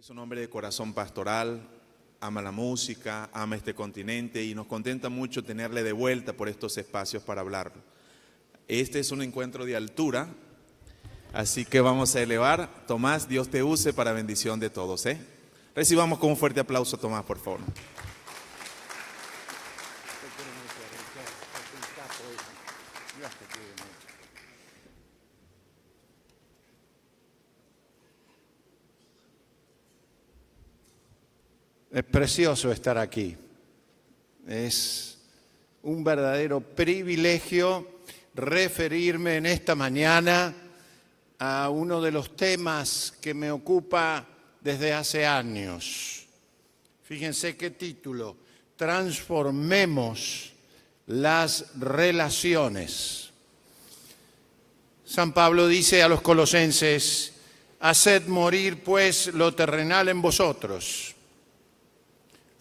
Es un hombre de corazón pastoral, ama la música, ama este continente y nos contenta mucho tenerle de vuelta por estos espacios para hablarlo. Este es un encuentro de altura, así que vamos a elevar. Tomás, Dios te use para bendición de todos, ¿eh? Recibamos con un fuerte aplauso a Tomás, por favor. Es precioso estar aquí. Es un verdadero privilegio referirme en esta mañana a uno de los temas que me ocupa desde hace años. Fíjense qué título: Transformemos las relaciones. San Pablo dice a los colosenses: haced morir pues lo terrenal en vosotros.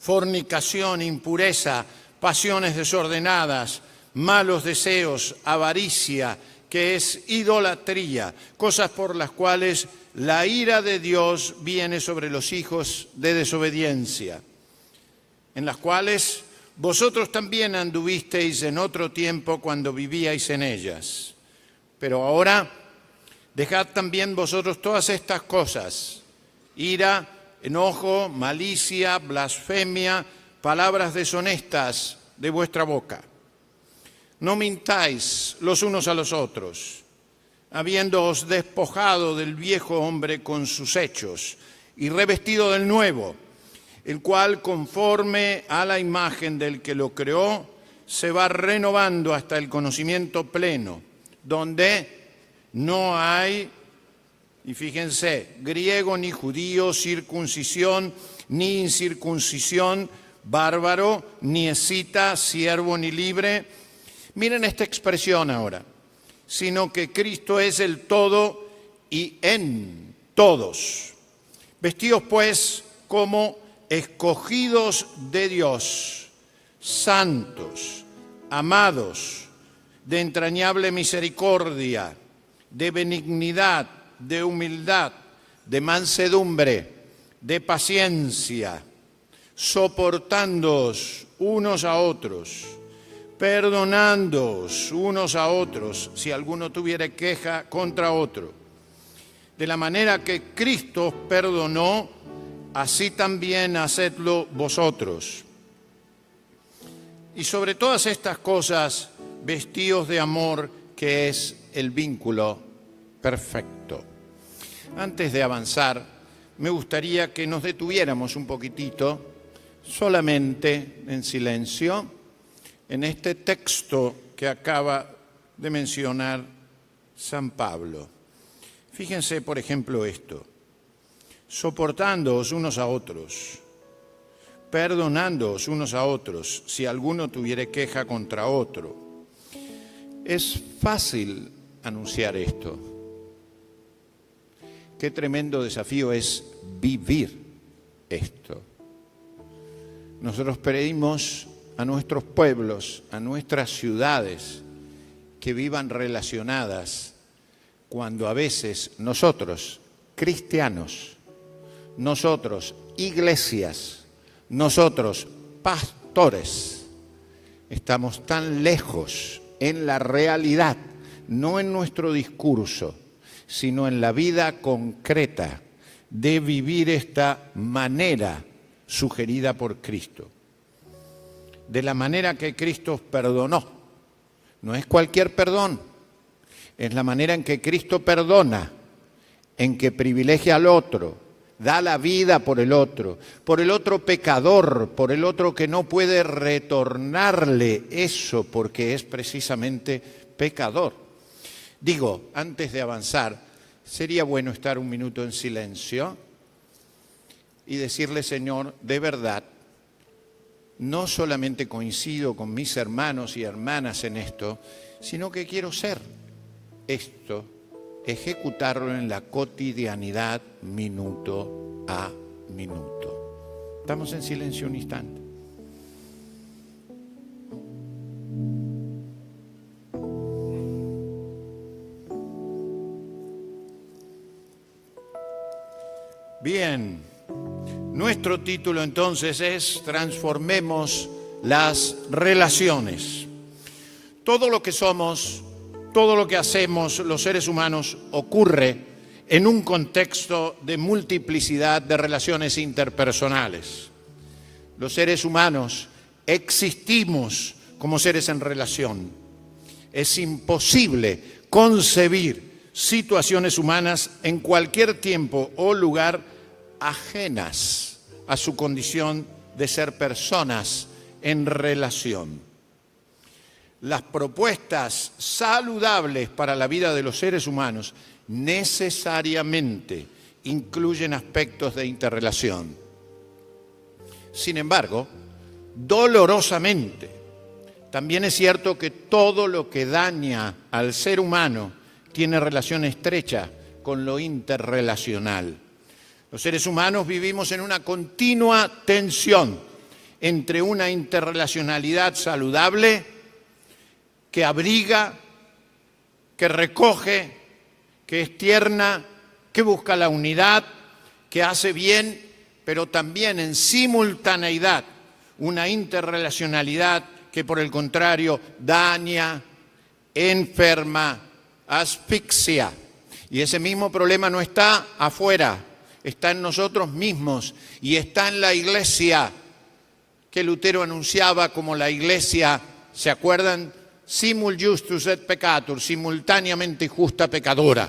Fornicación, impureza, pasiones desordenadas, malos deseos, avaricia, que es idolatría, cosas por las cuales la ira de Dios viene sobre los hijos de desobediencia, en las cuales vosotros también anduvisteis en otro tiempo cuando vivíais en ellas. Pero ahora dejad también vosotros todas estas cosas: ira, enojo, malicia, blasfemia, palabras deshonestas de vuestra boca. No mintáis los unos a los otros, habiéndoos despojado del viejo hombre con sus hechos y revestido del nuevo, el cual, conforme a la imagen del que lo creó, se va renovando hasta el conocimiento pleno, donde no hay, y fíjense, griego ni judío, circuncisión ni incircuncisión, bárbaro ni escita, siervo ni libre. Miren esta expresión ahora: sino que Cristo es el todo y en todos. Vestidos pues como escogidos de Dios, santos, amados, de entrañable misericordia, de benignidad, de humildad, de mansedumbre, de paciencia, soportándoos unos a otros, perdonándoos unos a otros si alguno tuviere queja contra otro. De la manera que Cristo os perdonó, así también hacedlo vosotros. Y sobre todas estas cosas, vestíos de amor, que es el vínculo perfecto. Antes de avanzar, me gustaría que nos detuviéramos un poquitito, solamente en silencio, en este texto que acaba de mencionar San Pablo. Fíjense, por ejemplo, esto: soportándoos unos a otros, perdonándoos unos a otros, si alguno tuviere queja contra otro. Es fácil anunciar esto. Qué tremendo desafío es vivir esto. Nosotros pedimos a nuestros pueblos, a nuestras ciudades, que vivan relacionadas, cuando a veces nosotros, cristianos, nosotros, iglesias, nosotros, pastores, estamos tan lejos en la realidad, no en nuestro discurso, sino en la vida concreta de vivir esta manera sugerida por Cristo. De la manera que Cristo os perdonó. No es cualquier perdón, es la manera en que Cristo perdona, en que privilegia al otro, da la vida por el otro pecador, por el otro que no puede retornarle eso porque es precisamente pecador. Digo, antes de avanzar, sería bueno estar un minuto en silencio y decirle: Señor, de verdad, no solamente coincido con mis hermanos y hermanas en esto, sino que quiero ser esto, ejecutarlo en la cotidianidad, minuto a minuto. Estamos en silencio un instante. Bien, Nuestro título entonces es Transformemos las relaciones. Todo lo que somos, todo lo que hacemos los seres humanos ocurre en un contexto de multiplicidad de relaciones interpersonales. Los seres humanos existimos como seres en relación. Es imposible concebir situaciones humanas en cualquier tiempo o lugar ajenas a su condición de ser personas en relación. Las propuestas saludables para la vida de los seres humanos necesariamente incluyen aspectos de interrelación. Sin embargo, dolorosamente, también es cierto que todo lo que daña al ser humano tiene relación estrecha con lo interrelacional. Los seres humanos vivimos en una continua tensión entre una interrelacionalidad saludable que abriga, que recoge, que es tierna, que busca la unidad, que hace bien, pero también en simultaneidad una interrelacionalidad que por el contrario daña, enferma, asfixia. Y ese mismo problema no está afuera, está en nosotros mismos y está en la iglesia que Lutero anunciaba como la iglesia, ¿se acuerdan? Simul justus et peccator, simultáneamente justa pecadora.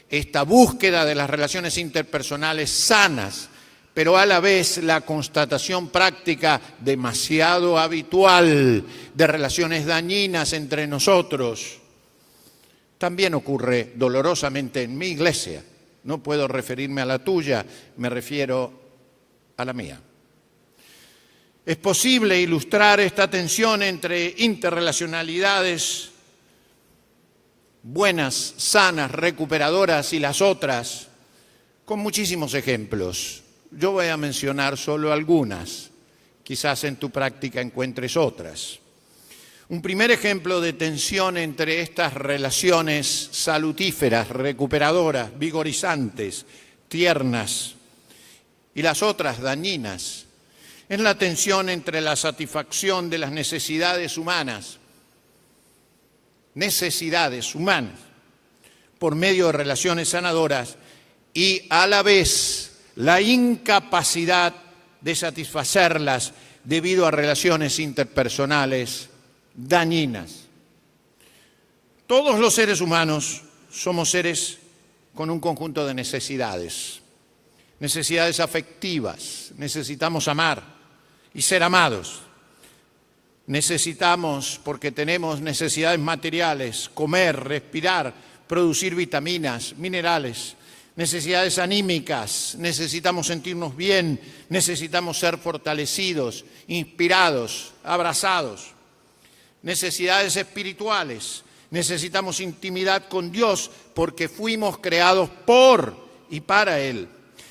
Esta búsqueda de las relaciones interpersonales sanas, pero a la vez la constatación práctica demasiado habitual de relaciones dañinas entre nosotros, también ocurre dolorosamente en mi iglesia. No puedo referirme a la tuya, me refiero a la mía. Es posible ilustrar esta tensión entre interrelacionalidades buenas, sanas, recuperadoras y las otras con muchísimos ejemplos. Yo voy a mencionar solo algunas, quizás en tu práctica encuentres otras. Un primer ejemplo de tensión entre estas relaciones salutíferas, recuperadoras, vigorizantes, tiernas y las otras dañinas es la tensión entre la satisfacción de las necesidades humanas, por medio de relaciones sanadoras y a la vez la incapacidad de satisfacerlas debido a relaciones interpersonales dañinas. Todos los seres humanos somos seres con un conjunto de necesidades afectivas. Necesitamos amar y ser amados. Necesitamos, porque tenemos necesidades materiales, comer, respirar, producir vitaminas, minerales, necesidades anímicas, necesitamos sentirnos bien, necesitamos ser fortalecidos, inspirados, abrazados. Necesidades espirituales, necesitamos intimidad con Dios porque fuimos creados por y para Él.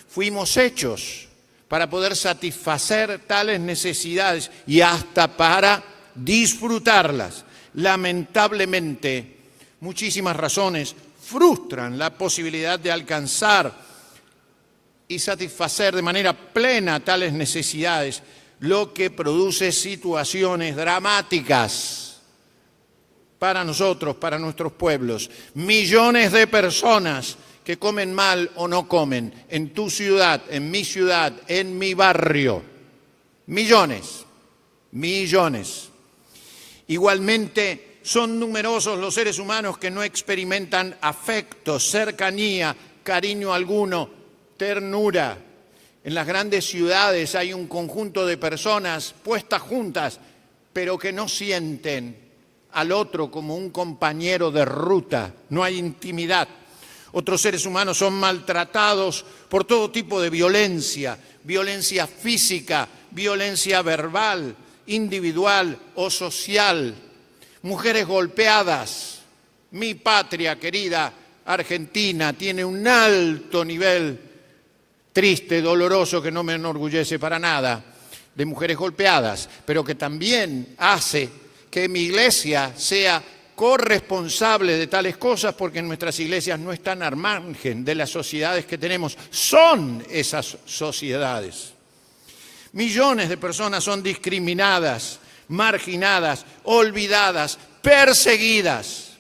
Fuimos hechos para poder satisfacer tales necesidades y hasta para disfrutarlas. Lamentablemente, muchísimas razones frustran la posibilidad de alcanzar y satisfacer de manera plena tales necesidades, lo que produce situaciones dramáticas para nosotros, para nuestros pueblos. Millones de personas que comen mal o no comen en tu ciudad, en mi barrio. Millones. Igualmente, son numerosos los seres humanos que no experimentan afecto, cercanía, cariño alguno, ternura. En las grandes ciudades hay un conjunto de personas puestas juntas, pero que no sienten al otro como un compañero de ruta. No hay intimidad. Otros seres humanos son maltratados por todo tipo de violencia, violencia física, violencia verbal, individual o social. Mujeres golpeadas. Mi patria querida, Argentina, tiene un alto nivel triste, doloroso, que no me enorgullece para nada, de mujeres golpeadas, pero que también hace que mi iglesia sea corresponsable de tales cosas, porque nuestras iglesias no están al margen de las sociedades que tenemos, son esas sociedades. Millones de personas son discriminadas, marginadas, olvidadas, perseguidas.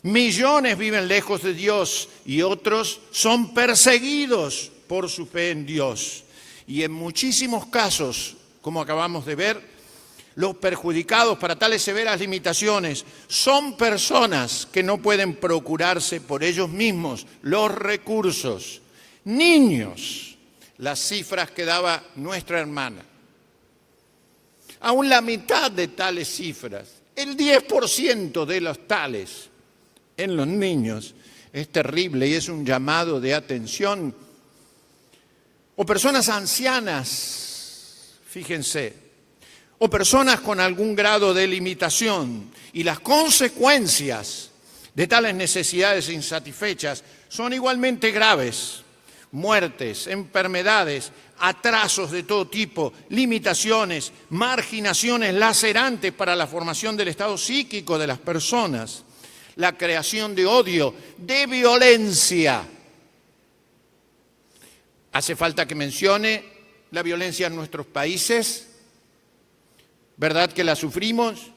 Millones viven lejos de Dios y otros son perseguidos por su fe en Dios. Y en muchísimos casos, como acabamos de ver, los perjudicados para tales severas limitaciones son personas que no pueden procurarse por ellos mismos los recursos. Niños, las cifras que daba nuestra hermana. Aún la mitad de tales cifras, el 10% de los tales en los niños, es terrible y es un llamado de atención. O personas ancianas, fíjense, o personas con algún grado de limitación, y las consecuencias de tales necesidades insatisfechas son igualmente graves. Muertes, enfermedades, atrasos de todo tipo, limitaciones, marginaciones lacerantes para la formación del estado psíquico de las personas, la creación de odio, de violencia. ¿Hace falta que mencione la violencia en nuestros países? ¿Verdad que la sufrimos?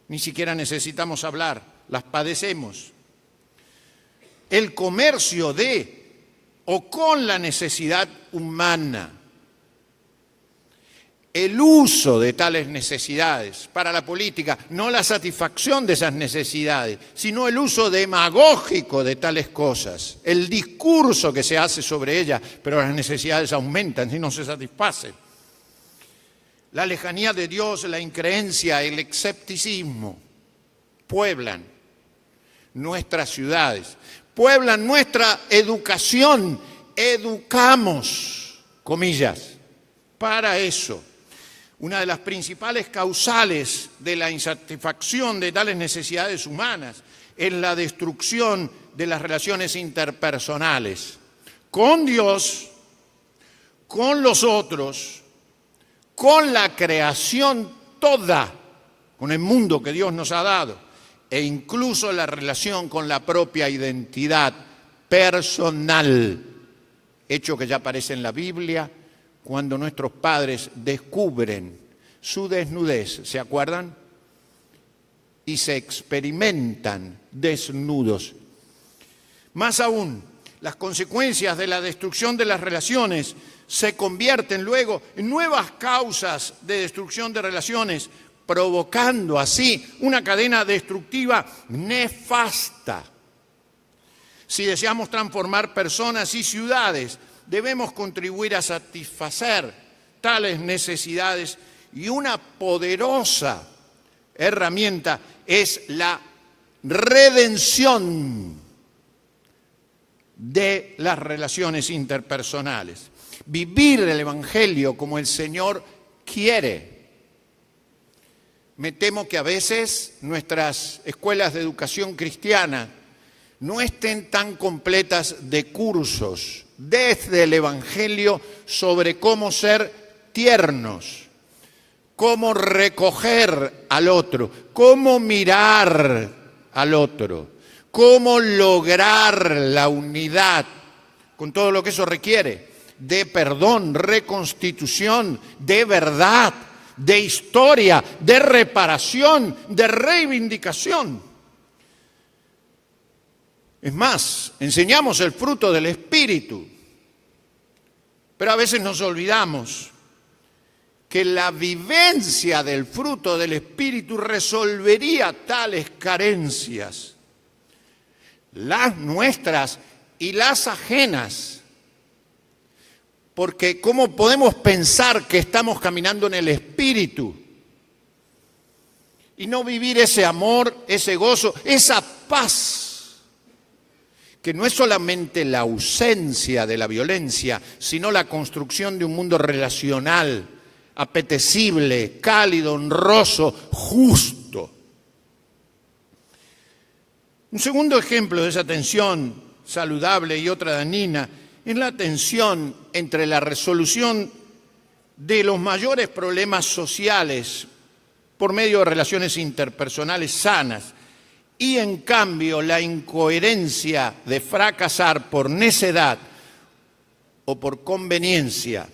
Ni siquiera necesitamos hablar, las padecemos. El comercio de o con la necesidad humana. El uso de tales necesidades para la política, no la satisfacción de esas necesidades, sino el uso demagógico de tales cosas, el discurso que se hace sobre ellas, pero las necesidades aumentan y no se satisfacen. La lejanía de Dios, la increencia, el escepticismo pueblan nuestras ciudades, pueblan nuestra educación. Educamos, comillas, para eso. Una de las principales causales de la insatisfacción de tales necesidades humanas es la destrucción de las relaciones interpersonales con Dios, con los otros, con la creación toda, con el mundo que Dios nos ha dado, e incluso la relación con la propia identidad personal, hecho que ya aparece en la Biblia cuando nuestros padres descubren su desnudez, ¿se acuerdan? Y se experimentan desnudos. Más aún, las consecuencias de la destrucción de las relaciones se convierten luego en nuevas causas de destrucción de relaciones, provocando así una cadena destructiva nefasta. Si deseamos transformar personas y ciudades, debemos contribuir a satisfacer tales necesidades, y una poderosa herramienta es la redención de las relaciones interpersonales. Vivir el Evangelio como el Señor quiere. Me temo que a veces nuestras escuelas de educación cristiana no estén tan completas de cursos desde el Evangelio sobre cómo ser tiernos, cómo recoger al otro, cómo mirar al otro, cómo lograr la unidad con todo lo que eso requiere de perdón, reconstitución, de verdad, de historia, de reparación, de reivindicación. Es más, enseñamos el fruto del Espíritu, pero a veces nos olvidamos que la vivencia del fruto del Espíritu resolvería tales carencias, las nuestras y las ajenas. Porque ¿cómo podemos pensar que estamos caminando en el Espíritu y no vivir ese amor, ese gozo, esa paz? Que no es solamente la ausencia de la violencia, sino la construcción de un mundo relacional, apetecible, cálido, honroso, justo. Un segundo ejemplo de esa tensión saludable y otra dañina es la tensión entre la resolución de los mayores problemas sociales por medio de relaciones interpersonales sanas y, en cambio, la incoherencia de fracasar por necedad o por conveniencia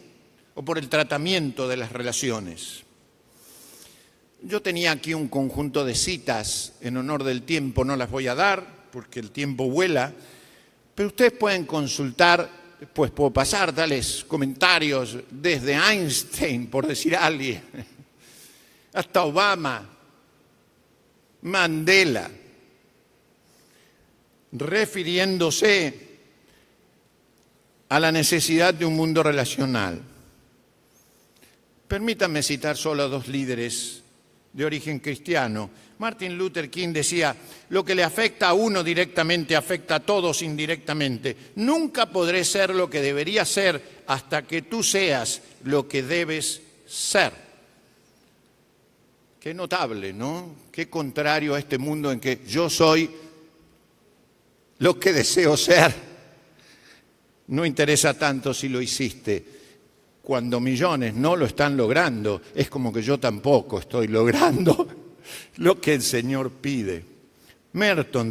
o por el tratamiento de las relaciones. Yo tenía aquí un conjunto de citas en honor del tiempo, no las voy a dar porque el tiempo vuela, pero ustedes pueden consultar, pues puedo pasar tales comentarios desde Einstein, por decir a alguien, hasta Obama, Mandela, refiriéndose a la necesidad de un mundo relacional. Permítanme citar solo a dos líderes de origen cristiano. Martin Luther King decía: lo que le afecta a uno directamente afecta a todos indirectamente. Nunca podré ser lo que debería ser hasta que tú seas lo que debes ser. Qué notable, ¿no? Qué contrario a este mundo en que yo soy lo que deseo ser. No interesa tanto si lo hiciste. Cuando millones no lo están logrando, es como que yo tampoco estoy logrando lo que el Señor pide.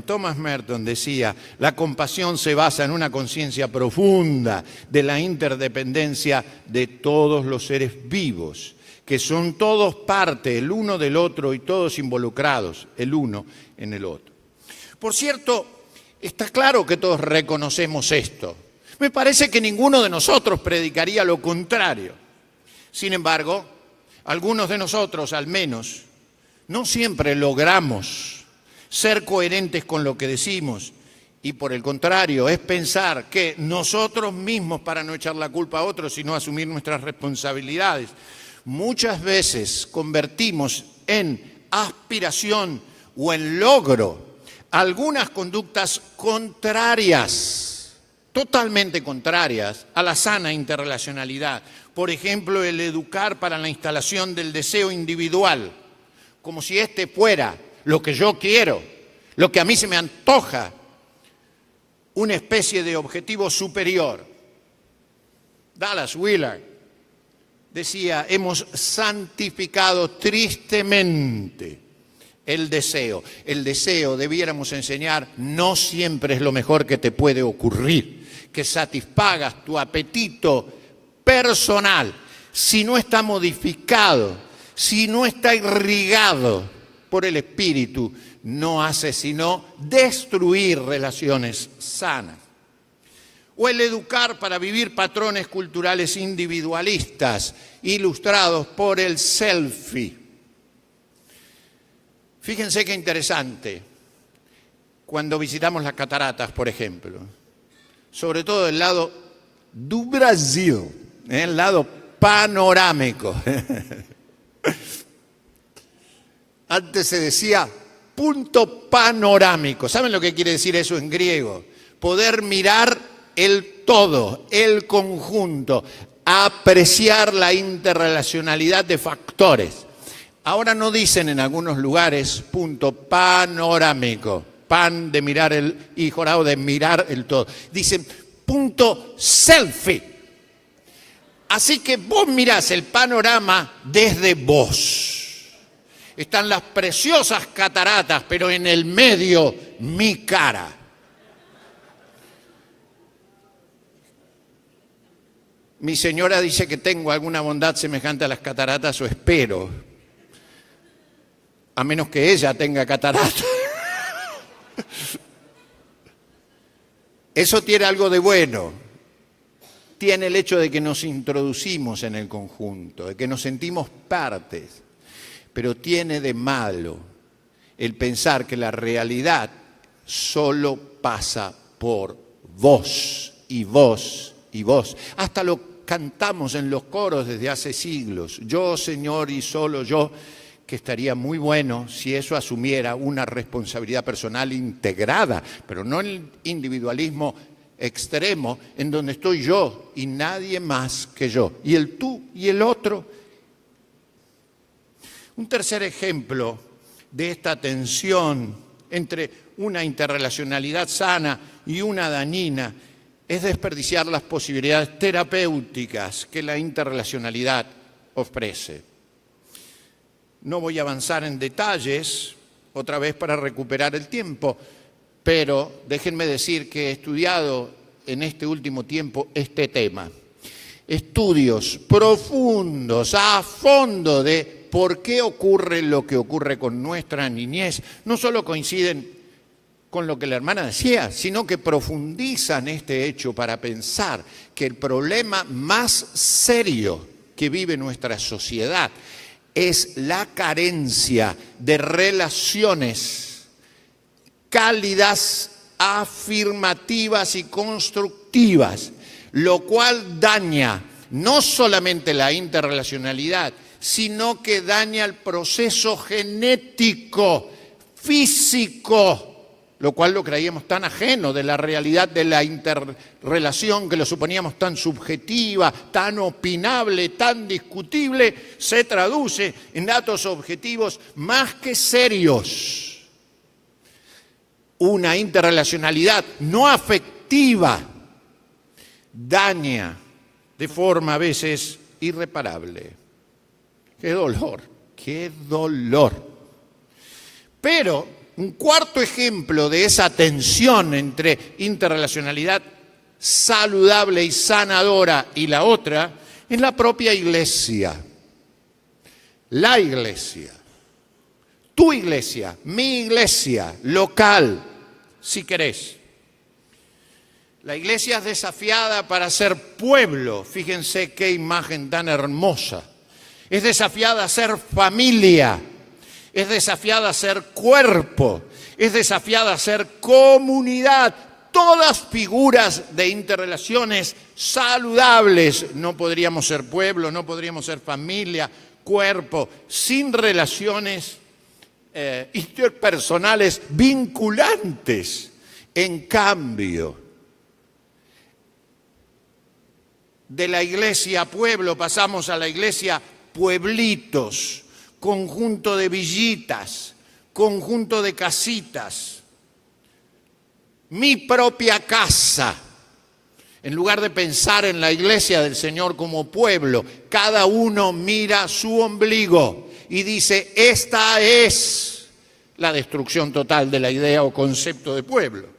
Thomas Merton decía: la compasión se basa en una conciencia profunda de la interdependencia de todos los seres vivos, que son todos parte el uno del otro y todos involucrados el uno en el otro. Por cierto, está claro que todos reconocemos esto. Me parece que ninguno de nosotros predicaría lo contrario. Sin embargo, algunos de nosotros, al menos, no siempre logramos ser coherentes con lo que decimos. Y por el contrario, es pensar que nosotros mismos, para no echar la culpa a otros, sino asumir nuestras responsabilidades, muchas veces convertimos en aspiración o en logro algunas conductas contrarias, totalmente contrarias a la sana interrelacionalidad. Por ejemplo, el educar para la instalación del deseo individual, como si este fuera lo que yo quiero, lo que a mí se me antoja, una especie de objetivo superior. Dallas Willard decía: hemos santificado tristemente el deseo. El deseo, debiéramos enseñar, no siempre es lo mejor que te puede ocurrir, que satisfagas tu apetito personal. Si no está modificado, si no está irrigado por el Espíritu, no hace sino destruir relaciones sanas. O el educar para vivir patrones culturales individualistas, ilustrados por el selfie. Fíjense qué interesante, cuando visitamos las cataratas, por ejemplo, sobre todo el lado do Brasil, el lado panorámico. Antes se decía punto panorámico. ¿Saben lo que quiere decir eso en griego? Poder mirar el todo, el conjunto, apreciar la interrelacionalidad de factores. Ahora no dicen en algunos lugares punto panorámico, pan de mirar y jorado de mirar el todo. Dicen punto selfie. Así que vos mirás el panorama desde vos. Están las preciosas cataratas, pero en el medio mi cara. Mi señora dice que tengo alguna bondad semejante a las cataratas, o espero. A menos que ella tenga catarata. Eso tiene algo de bueno. Tiene el hecho de que nos introducimos en el conjunto, de que nos sentimos partes. Pero tiene de malo el pensar que la realidad solo pasa por vos y vos y vos. Hasta lo cantamos en los coros desde hace siglos. Yo, Señor, y solo yo. Que estaría muy bueno si eso asumiera una responsabilidad personal integrada, pero no el individualismo extremo en donde estoy yo y nadie más que yo, y el tú y el otro. Un tercer ejemplo de esta tensión entre una interrelacionalidad sana y una dañina es desperdiciar las posibilidades terapéuticas que la interrelacionalidad ofrece. No voy a avanzar en detalles, otra vez para recuperar el tiempo, pero déjenme decir que he estudiado en este último tiempo este tema. estudios profundos, a fondo de por qué ocurre lo que ocurre con nuestra niñez, no solo coinciden con lo que la hermana decía, sino que profundizan este hecho para pensar que el problema más serio que vive nuestra sociedad es la carencia de relaciones cálidas, afirmativas y constructivas, lo cual daña no solamente la interrelacionalidad, sino que daña el proceso genético, físico, lo cual lo creíamos tan ajeno de la realidad de la interrelación, que lo suponíamos tan subjetiva, tan opinable, tan discutible, se traduce en datos objetivos más que serios. Una interrelacionalidad no afectiva daña de forma a veces irreparable. ¡Qué dolor! ¡Qué dolor! Pero un cuarto ejemplo de esa tensión entre interrelacionalidad saludable y sanadora y la otra es la propia iglesia. La iglesia. Tu iglesia, mi iglesia, local, si querés. La iglesia es desafiada para ser pueblo. Fíjense qué imagen tan hermosa. Es desafiada a ser familia. Es desafiada a ser cuerpo, es desafiada a ser comunidad, todas figuras de interrelaciones saludables. No podríamos ser pueblo, no podríamos ser familia, cuerpo, sin relaciones interpersonales vinculantes. En cambio, de la iglesia pueblo pasamos a la iglesia pueblitos, conjunto de villitas, conjunto de casitas, mi propia casa. En lugar de pensar en la iglesia del Señor como pueblo, cada uno mira su ombligo y dice, esta es la destrucción total de la idea o concepto de pueblo.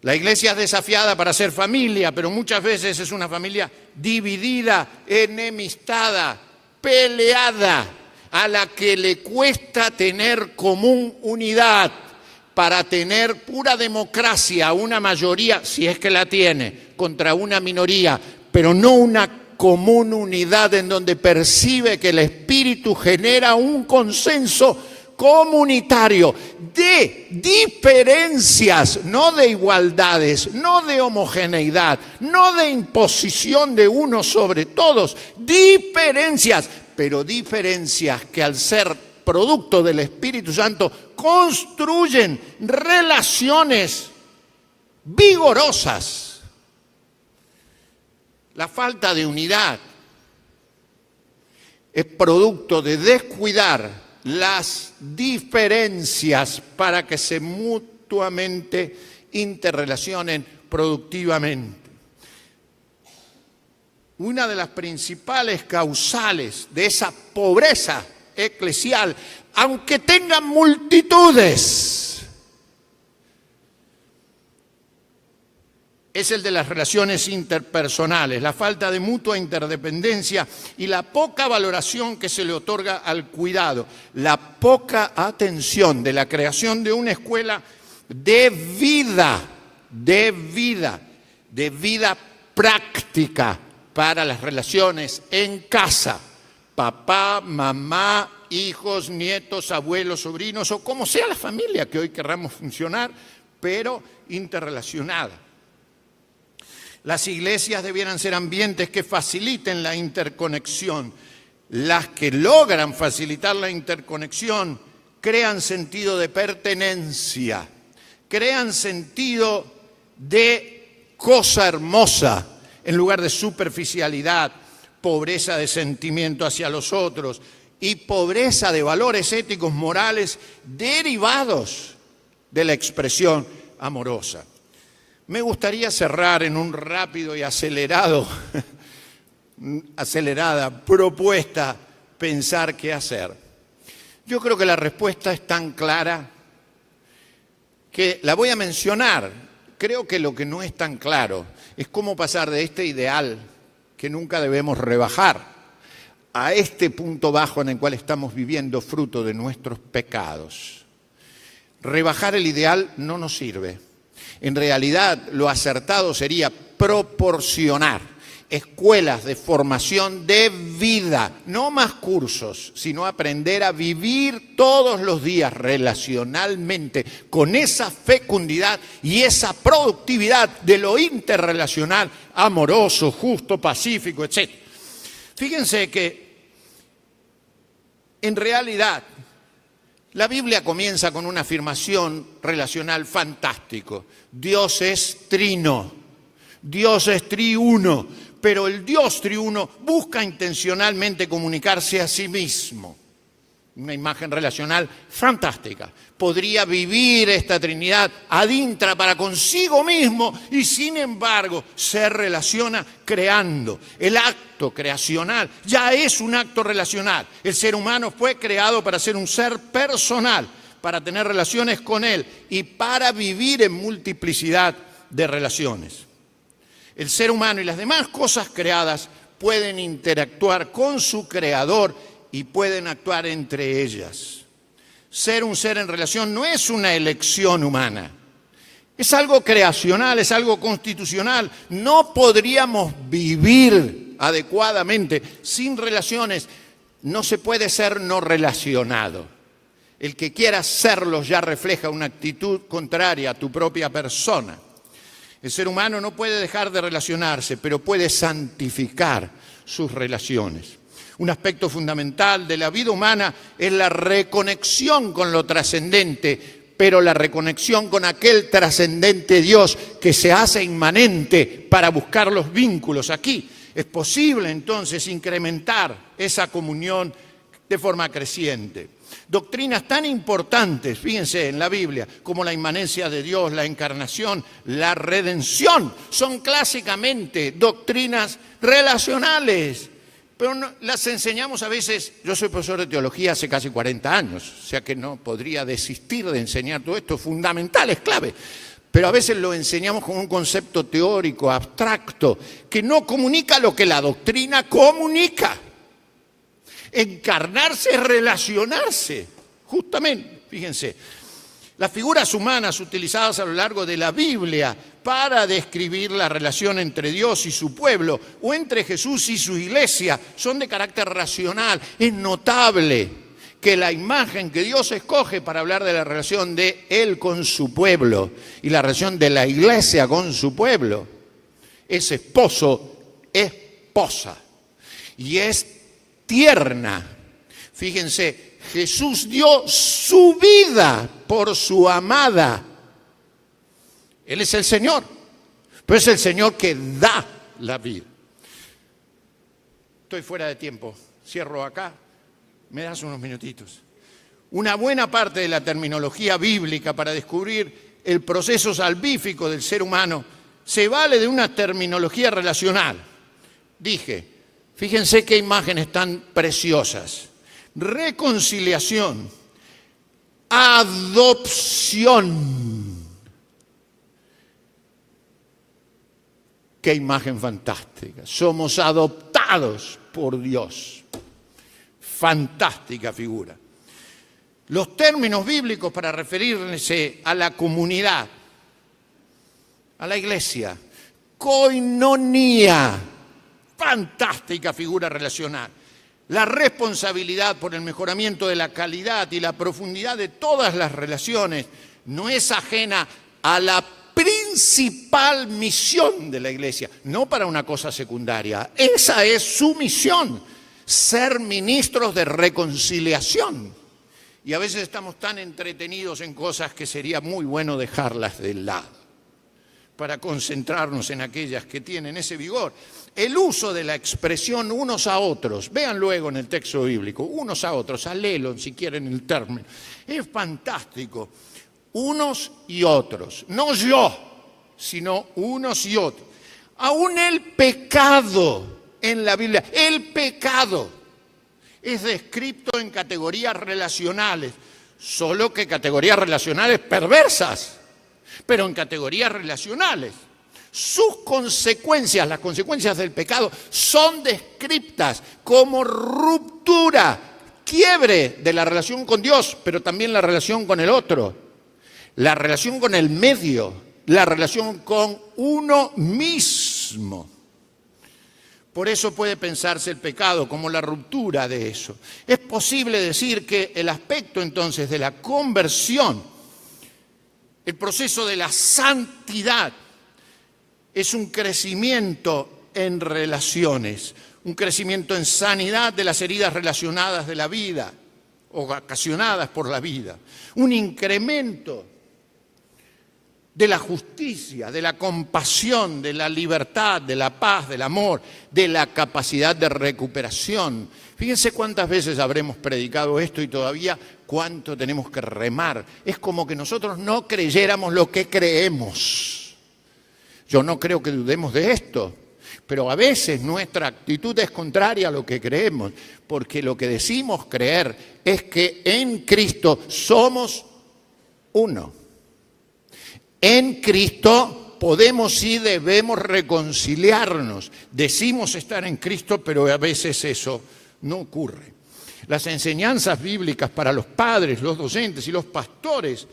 La iglesia es desafiada para ser familia, pero muchas veces es una familia dividida, enemistada, peleada, a la que le cuesta tener común unidad para tener pura democracia, una mayoría, si es que la tiene, contra una minoría, pero no una común unidad en donde percibe que el Espíritu genera un consenso comunitario de diferencias, no de igualdades, no de homogeneidad, no de imposición de unos sobre todos, diferencias, pero diferencias que al ser producto del Espíritu Santo construyen relaciones vigorosas. La falta de unidad es producto de descuidar las diferencias para que se mutuamente interrelacionen productivamente. Una de las principales causales de esa pobreza eclesial, aunque tengan multitudes, es el de las relaciones interpersonales, la falta de mutua interdependencia y la poca valoración que se le otorga al cuidado, la poca atención de la creación de una escuela de vida práctica para las relaciones en casa, papá, mamá, hijos, nietos, abuelos, sobrinos o como sea la familia que hoy querramos funcionar, pero interrelacionada. Las iglesias debieran ser ambientes que faciliten la interconexión. Las que logran facilitar la interconexión crean sentido de pertenencia, crean sentido de cosa hermosa en lugar de superficialidad, pobreza de sentimiento hacia los otros y pobreza de valores éticos morales derivados de la expresión amorosa. Me gustaría cerrar en un rápido y acelerada propuesta, pensar qué hacer. Yo creo que la respuesta es tan clara que la voy a mencionar creo que lo que no es tan claro es cómo pasar de este ideal que nunca debemos rebajar a este punto bajo en el cual estamos viviendo fruto de nuestros pecados. Rebajar el ideal no nos sirve. En realidad, lo acertado sería proporcionar escuelas de formación de vida, no más cursos, sino aprender a vivir todos los días relacionalmente con esa fecundidad y esa productividad de lo interrelacional, amoroso, justo, pacífico, etc. Fíjense que en realidad la Biblia comienza con una afirmación relacional fantástico. Dios es trino, Dios es triuno, pero el Dios triuno busca intencionalmente comunicarse a sí mismo. Una imagen relacional fantástica. Podría vivir esta Trinidad ad intra para consigo mismo y sin embargo se relaciona creando. El acto creacional ya es un acto relacional. El ser humano fue creado para ser un ser personal, para tener relaciones con Él y para vivir en multiplicidad de relaciones. El ser humano y las demás cosas creadas pueden interactuar con su creador y pueden actuar entre ellas. Ser un ser en relación no es una elección humana. Es algo creacional, es algo constitucional. No podríamos vivir adecuadamente sin relaciones. No se puede ser no relacionado. El que quiera serlo ya refleja una actitud contraria a tu propia persona. El ser humano no puede dejar de relacionarse, pero puede santificar sus relaciones. Un aspecto fundamental de la vida humana es la reconexión con lo trascendente, pero la reconexión con aquel trascendente Dios que se hace inmanente para buscar los vínculos aquí. Es posible entonces incrementar esa comunión de forma creciente. Doctrinas tan importantes, fíjense, en la Biblia, como la inmanencia de Dios, la encarnación, la redención, son clásicamente doctrinas relacionales. Pero no, las enseñamos a veces. Yo soy profesor de teología hace casi 40 años, o sea que no podría desistir de enseñar todo esto, fundamental, es clave. Pero a veces lo enseñamos con un concepto teórico, abstracto, que no comunica lo que la doctrina comunica. Encarnarse es relacionarse, justamente, fíjense. Las figuras humanas utilizadas a lo largo de la Biblia para describir la relación entre Dios y su pueblo o entre Jesús y su iglesia son de carácter racional. Es notable que la imagen que Dios escoge para hablar de la relación de Él con su pueblo y la relación de la iglesia con su pueblo es esposo, esposa y es tierna. Fíjense, Jesús dio su vida por su amada. Él es el Señor, pero es el Señor que da la vida. Estoy fuera de tiempo, cierro acá, me das unos minutitos. Una buena parte de la terminología bíblica para descubrir el proceso salvífico del ser humano se vale de una terminología relacional. Dije, fíjense qué imágenes tan preciosas. Reconciliación, adopción. Qué imagen fantástica. Somos adoptados por Dios. Fantástica figura. Los términos bíblicos para referirse a la comunidad, a la iglesia. Koinonía. Fantástica figura relacional. La responsabilidad por el mejoramiento de la calidad y la profundidad de todas las relaciones no es ajena a la principal misión de la iglesia, no para una cosa secundaria. Esa es su misión, ser ministros de reconciliación. Y a veces estamos tan entretenidos en cosas que sería muy bueno dejarlas de lado para concentrarnos en aquellas que tienen ese vigor. El uso de la expresión unos a otros, vean luego en el texto bíblico, unos a otros, alélo si quieren el término, es fantástico. Unos y otros, no yo, sino unos y otros. Aún el pecado en la Biblia, el pecado es descrito en categorías relacionales, solo que categorías relacionales perversas. pero en categorías relacionales. Sus consecuencias, las consecuencias del pecado, son descritas como ruptura, quiebre de la relación con Dios, pero también la relación con el otro, la relación con el medio, la relación con uno mismo. Por eso puede pensarse el pecado como la ruptura de eso. Es posible decir que el aspecto entonces de la conversión, el proceso de la santidad, es un crecimiento en relaciones, un crecimiento en sanidad de las heridas relacionadas de la vida, o ocasionadas por la vida, un incremento de la justicia, de la compasión, de la libertad, de la paz, del amor, de la capacidad de recuperación. Fíjense cuántas veces habremos predicado esto y todavía cuánto tenemos que remar. Es como que nosotros no creyéramos lo que creemos. Yo no creo que dudemos de esto, pero a veces nuestra actitud es contraria a lo que creemos, porque lo que decimos creer es que en Cristo somos uno. En Cristo podemos y debemos reconciliarnos. Decimos estar en Cristo, pero a veces eso no ocurre. Las enseñanzas bíblicas para los padres, los docentes y los pastores,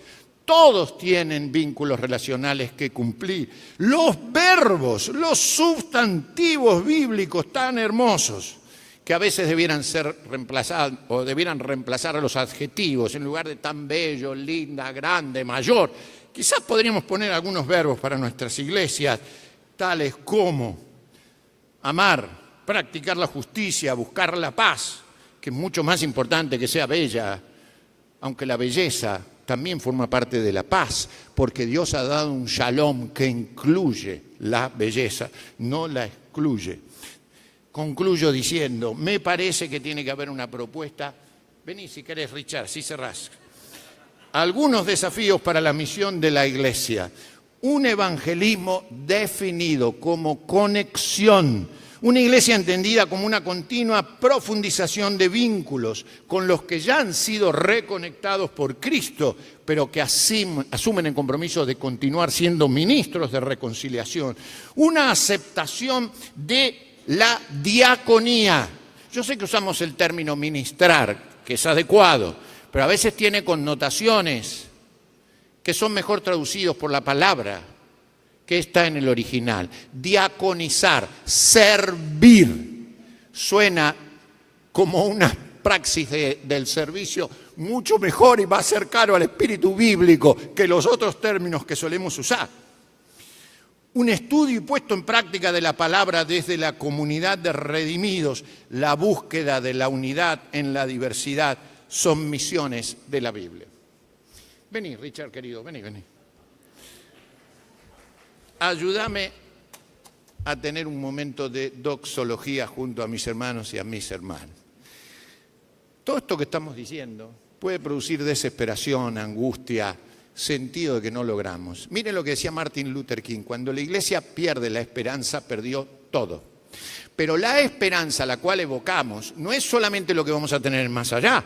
todos tienen vínculos relacionales que cumplir. Los verbos, los sustantivos bíblicos tan hermosos que a veces debieran ser reemplazados o debieran reemplazar a los adjetivos en lugar de tan bello, linda, grande, mayor. Quizás podríamos poner algunos verbos para nuestras iglesias, tales como amar, practicar la justicia, buscar la paz, que es mucho más importante que sea bella, aunque la belleza también forma parte de la paz, porque Dios ha dado un shalom que incluye la belleza, no la excluye. Concluyo diciendo, me parece que tiene que haber una propuesta. Vení si querés, Richard, si cerrás. Algunos desafíos para la misión de la iglesia. Un evangelismo definido como conexión. Una iglesia entendida como una continua profundización de vínculos con los que ya han sido reconectados por Cristo, pero que asumen el compromiso de continuar siendo ministros de reconciliación. Una aceptación de la diaconía. Yo sé que usamos el término ministrar, que es adecuado, pero a veces tiene connotaciones que son mejor traducidos por la palabra que está en el original. Diaconizar, servir, suena como una praxis del servicio mucho mejor y más cercano al espíritu bíblico que los otros términos que solemos usar. Un estudio y puesto en práctica de la palabra desde la comunidad de redimidos, la búsqueda de la unidad en la diversidad, son misiones de la Biblia. Vení, Richard, querido, vení. Ayúdame a tener un momento de doxología junto a mis hermanos y a mis hermanas. Todo esto que estamos diciendo puede producir desesperación, angustia, sentido de que no logramos. Miren lo que decía Martin Luther King: cuando la iglesia pierde la esperanza, perdió todo. Pero la esperanza a la cual evocamos no es solamente lo que vamos a tener más allá,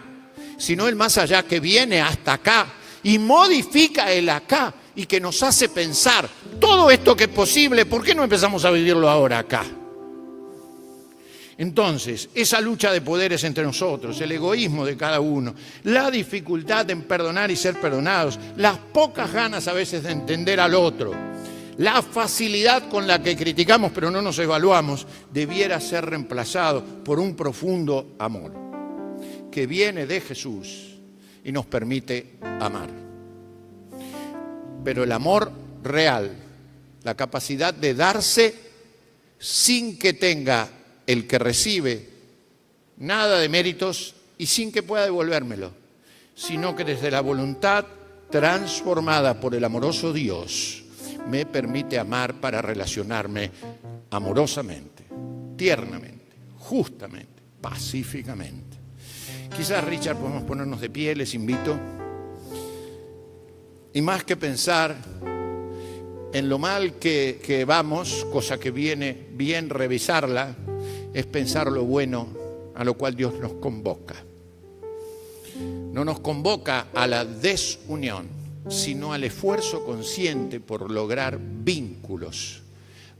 sino el más allá que viene hasta acá y modifica el acá y que nos hace pensar, todo esto que es posible, ¿por qué no empezamos a vivirlo ahora acá? Entonces, esa lucha de poderes entre nosotros, el egoísmo de cada uno, la dificultad en perdonar y ser perdonados, las pocas ganas a veces de entender al otro, la facilidad con la que criticamos pero no nos evaluamos, debiera ser reemplazado por un profundo amor que viene de Jesús y nos permite amar. Pero el amor real, la capacidad de darse sin que tenga el que recibe nada de méritos y sin que pueda devolvérmelo, sino que desde la voluntad transformada por el amoroso Dios me permite amar para relacionarme amorosamente, tiernamente, justamente, pacíficamente. Quizás, Richard, podemos ponernos de pie, les invito. Y más que pensar en lo mal que vamos, cosa que viene bien revisarla, es pensar lo bueno a lo cual Dios nos convoca. No nos convoca a la desunión, sino al esfuerzo consciente por lograr vínculos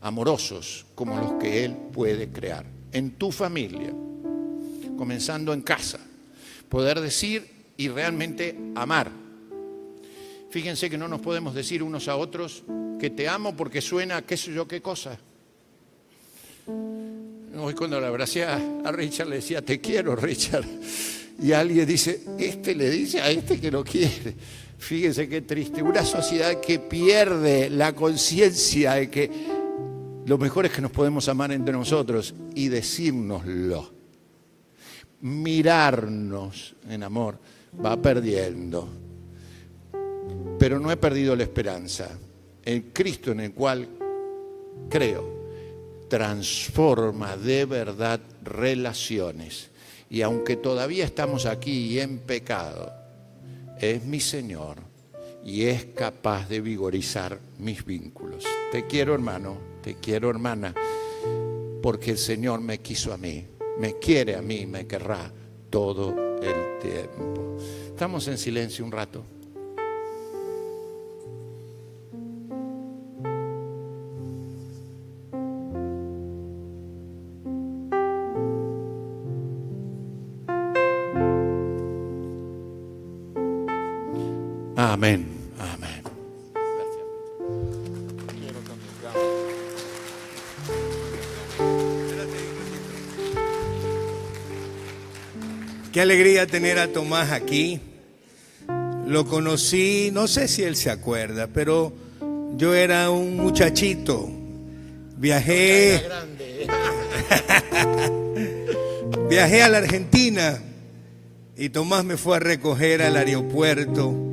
amorosos como los que Él puede crear en tu familia, comenzando en casa. Poder decir y realmente amar. Fíjense que no nos podemos decir unos a otros que te amo porque suena qué sé yo qué cosa. Hoy cuando la abracé a Richard le decía, te quiero, Richard. Y alguien dice, este le dice a este que lo quiere. Fíjense qué triste. Una sociedad que pierde la conciencia de que lo mejor es que nos podemos amar entre nosotros y decírnoslo. Mirarnos en amor va perdiendo. Pero no he perdido la esperanza. El Cristo en el cual creo transforma de verdad relaciones. Y aunque todavía estamos aquí en pecado, es mi Señor y es capaz de vigorizar mis vínculos. Te quiero, hermano, te quiero, hermana, porque el Señor me quiso a mí, me quiere a mí, me querrá todo el tiempo. Estamos en silencio un rato. Amén, amén. Gracias. Quiero Qué alegría tener a Tomás aquí. Lo conocí, no sé si él se acuerda, pero yo era un muchachito. Viajé a la Argentina y Tomás me fue a recoger al aeropuerto.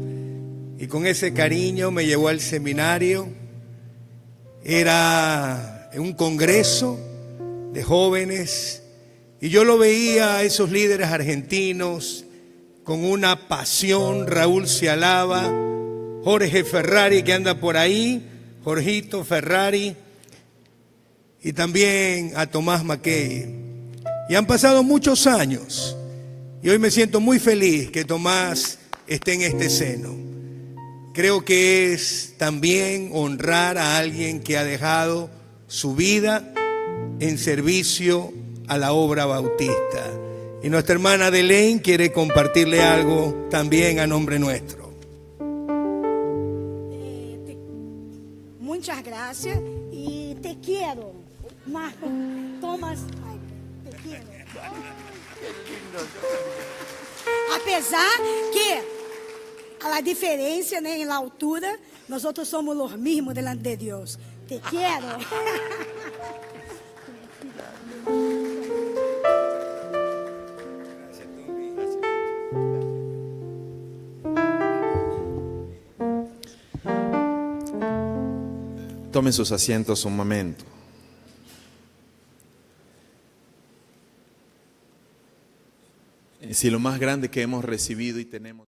Y con ese cariño me llevó al seminario. Era un congreso de jóvenes. Y yo lo veía a esos líderes argentinos con una pasión. Raúl Cialaba, Jorge Ferrari que anda por ahí, Jorgito Ferrari. Y también a Tomás Mackey. Y han pasado muchos años. Y hoy me siento muy feliz que Tomás esté en este seno. Creo que es también honrar a alguien que ha dejado su vida en servicio a la obra bautista. Y nuestra hermana Adelaine quiere compartirle algo también a nombre nuestro. Muchas gracias y te quiero, Tomás, te quiero. Apesar que a la diferencia en la altura, nosotros somos los mismos delante de Dios. Te quiero. Tomen sus asientos un momento. Si lo más grande que hemos recibido y tenemos